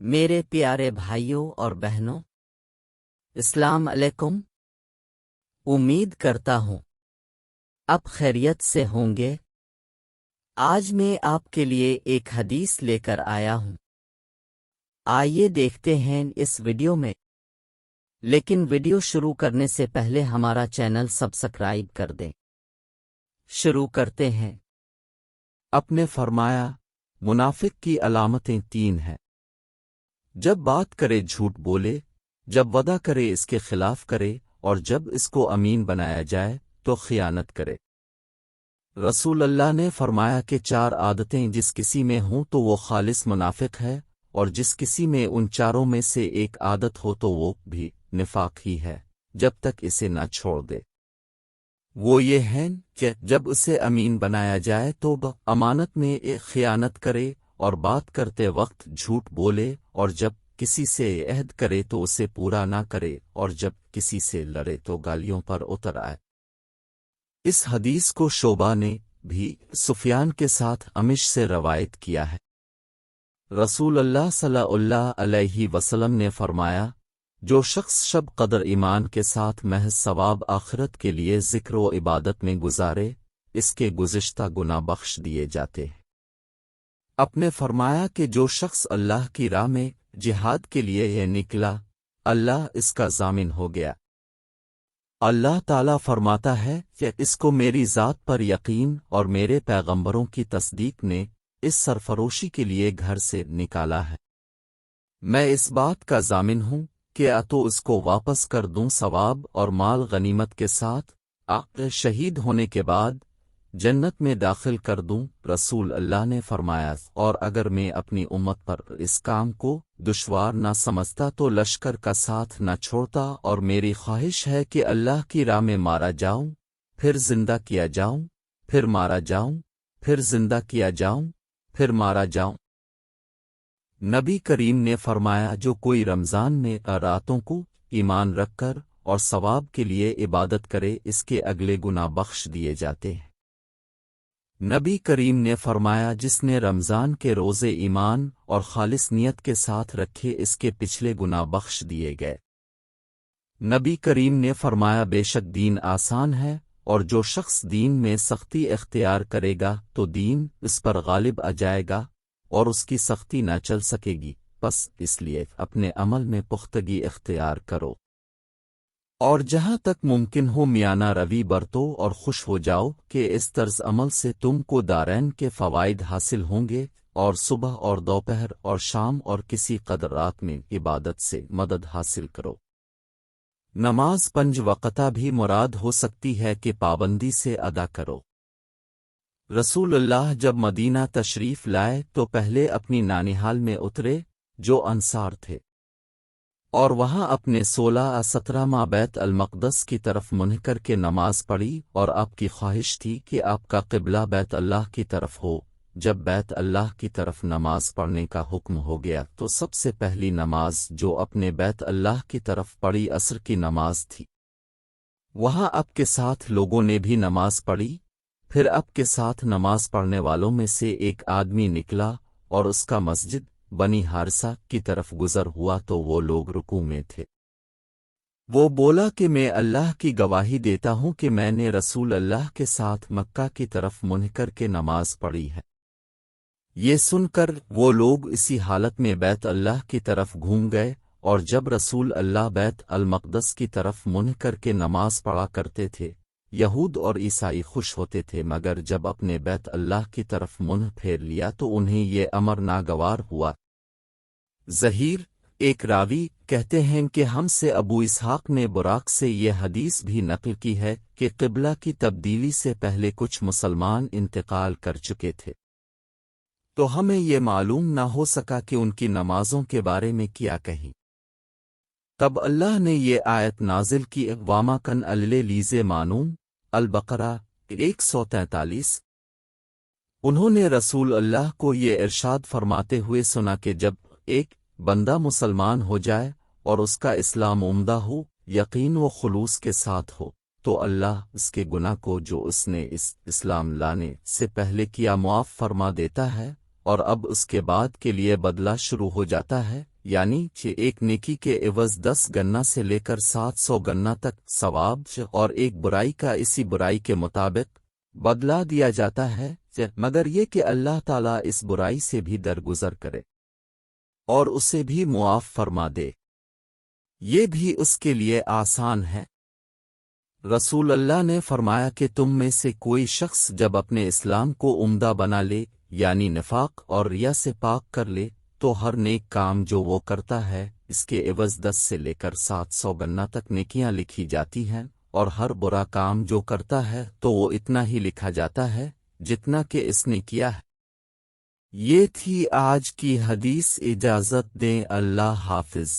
میرے پیارے بھائیوں اور بہنوں، السلام علیکم۔ امید کرتا ہوں اب خیریت سے ہوں گے۔ آج میں آپ کے لیے ایک حدیث لے کر آیا ہوں۔ آئیے دیکھتے ہیں اس ویڈیو میں، لیکن ویڈیو شروع کرنے سے پہلے ہمارا چینل سبسکرائب کر دیں۔ شروع کرتے ہیں۔ آپ نے فرمایا، منافق کی علامتیں 3 ہیں۔ جب بات کرے جھوٹ بولے، جب وعدہ کرے اس کے خلاف کرے، اور جب اس کو امین بنایا جائے تو خیانت کرے۔ رسول اللہ نے فرمایا کہ 4 عادتیں جس کسی میں ہوں تو وہ خالص منافق ہے، اور جس کسی میں ان چاروں میں سے ایک عادت ہو تو وہ بھی نفاق ہی ہے، جب تک اسے نہ چھوڑ دے۔ وہ یہ ہیں کہ جب اسے امین بنایا جائے تو امانت میں ایک خیانت کرے، اور بات کرتے وقت جھوٹ بولے، اور جب کسی سے عہد کرے تو اسے پورا نہ کرے، اور جب کسی سے لڑے تو گالیوں پر اتر آئے۔ اس حدیث کو شعبہ نے بھی سفیان کے ساتھ امش سے روایت کیا ہے۔ رسول اللہ صلی اللہ علیہ وسلم نے فرمایا، جو شخص شب قدر ایمان کے ساتھ محض ثواب آخرت کے لیے ذکر و عبادت میں گزارے، اس کے گزشتہ گناہ بخش دیے جاتے ہیں۔ آپ نے فرمایا کہ جو شخص اللہ کی راہ میں جہاد کے لیے یہ نکلا، اللہ اس کا ضامن ہو گیا۔ اللہ تعالیٰ فرماتا ہے کہ اس کو میری ذات پر یقین اور میرے پیغمبروں کی تصدیق نے اس سرفروشی کے لیے گھر سے نکالا ہے۔ میں اس بات کا ضامن ہوں کہ تو اس کو واپس کر دوں ثواب اور مال غنیمت کے ساتھ، شہید ہونے کے بعد جنت میں داخل کر دوں۔ رسول اللہ نے فرمایا، اور اگر میں اپنی امت پر اس کام کو دشوار نہ سمجھتا تو لشکر کا ساتھ نہ چھوڑتا، اور میری خواہش ہے کہ اللہ کی راہ میں مارا جاؤں، پھر زندہ کیا جاؤں، پھر مارا جاؤں، پھر زندہ کیا جاؤں، پھر مارا جاؤں۔ نبی کریم نے فرمایا، جو کوئی رمضان میں راتوں کو ایمان رکھ کر اور ثواب کے لیے عبادت کرے، اس کے اگلے گناہ بخش دیے جاتے ہیں۔ نبی کریم نے فرمایا، جس نے رمضان کے روزے ایمان اور خالص نیت کے ساتھ رکھے، اس کے پچھلے گناہ بخش دیے گئے۔ نبی کریم نے فرمایا، بے شک دین آسان ہے، اور جو شخص دین میں سختی اختیار کرے گا تو دین اس پر غالب آ جائے گا، اور اس کی سختی نہ چل سکے گی۔ بس اس لیے اپنے عمل میں پختگی اختیار کرو، اور جہاں تک ممکن ہو میانہ روی برتو، اور خوش ہو جاؤ کہ اس طرز عمل سے تم کو دارین کے فوائد حاصل ہوں گے، اور صبح اور دوپہر اور شام اور کسی قدر رات میں عبادت سے مدد حاصل کرو۔ نماز 5 وقتہ بھی مراد ہو سکتی ہے کہ پابندی سے ادا کرو۔ رسول اللہ جب مدینہ تشریف لائے تو پہلے اپنی نانیہال میں اترے جو انصار تھے، اور وہاں اپنے 16-17 ماہ بیت المقدس کی طرف منہ کر کے نماز پڑھی، اور آپ کی خواہش تھی کہ آپ کا قبلہ بیت اللہ کی طرف ہو۔ جب بیت اللہ کی طرف نماز پڑھنے کا حکم ہو گیا تو سب سے پہلی نماز جو اپنے بیت اللہ کی طرف پڑھی عصر کی نماز تھی۔ وہاں آپ کے ساتھ لوگوں نے بھی نماز پڑھی۔ پھر آپ کے ساتھ نماز پڑھنے والوں میں سے ایک آدمی نکلا، اور اس کا مسجد بنی حارثہ کی طرف گزر ہوا تو وہ لوگ رکوع میں تھے۔ وہ بولا کہ میں اللہ کی گواہی دیتا ہوں کہ میں نے رسول اللہ کے ساتھ مکہ کی طرف منہ کر کے نماز پڑھی ہے۔ یہ سن کر وہ لوگ اسی حالت میں بیت اللہ کی طرف گھوم گئے، اور جب رسول اللہ بیت المقدس کی طرف منہ کر کے نماز پڑھا کرتے تھے، یہود اور عیسائی خوش ہوتے تھے، مگر جب اپنے بیت اللہ کی طرف منہ پھیر لیا تو انہیں یہ امر ناگوار ہوا۔ ظہیر ایک راوی کہتے ہیں کہ ہم سے ابو اسحاق نے براق سے یہ حدیث بھی نقل کی ہے کہ قبلہ کی تبدیلی سے پہلے کچھ مسلمان انتقال کر چکے تھے، تو ہمیں یہ معلوم نہ ہو سکا کہ ان کی نمازوں کے بارے میں کیا کہیں۔ تب اللہ نے یہ آیت نازل کی، وَمَا كَانَ لِلَّذِينَ مَانُونَ البقرہ 143۔ انہوں نے رسول اللہ کو یہ ارشاد فرماتے ہوئے سنا کہ جب ایک بندہ مسلمان ہو جائے اور اس کا اسلام عمدہ ہو، یقین و خلوص کے ساتھ ہو، تو اللہ اس کے گناہ کو جو اس نے اس اسلام لانے سے پہلے کیا معاف فرما دیتا ہے، اور اب اس کے بعد کے لیے بدلہ شروع ہو جاتا ہے، یعنی کہ ایک نیکی کے عوض 10 گنا سے لے کر 700 گنا تک ثواب، اور ایک برائی کا اسی برائی کے مطابق بدلہ دیا جاتا ہے، مگر یہ کہ اللہ تعالیٰ اس برائی سے بھی درگزر کرے اور اسے بھی معاف فرما دے، یہ بھی اس کے لیے آسان ہے۔ رسول اللہ نے فرمایا کہ تم میں سے کوئی شخص جب اپنے اسلام کو عمدہ بنا لے، یعنی نفاق اور ریا سے پاک کر لے، تو ہر نیک کام جو وہ کرتا ہے اس کے عوض 10 سے لے کر 700 گنا تک نیکیاں لکھی جاتی ہیں، اور ہر برا کام جو کرتا ہے تو وہ اتنا ہی لکھا جاتا ہے جتنا کہ اس نے کیا ہے۔ یہ تھی آج کی حدیث، اجازت دیں، اللہ حافظ۔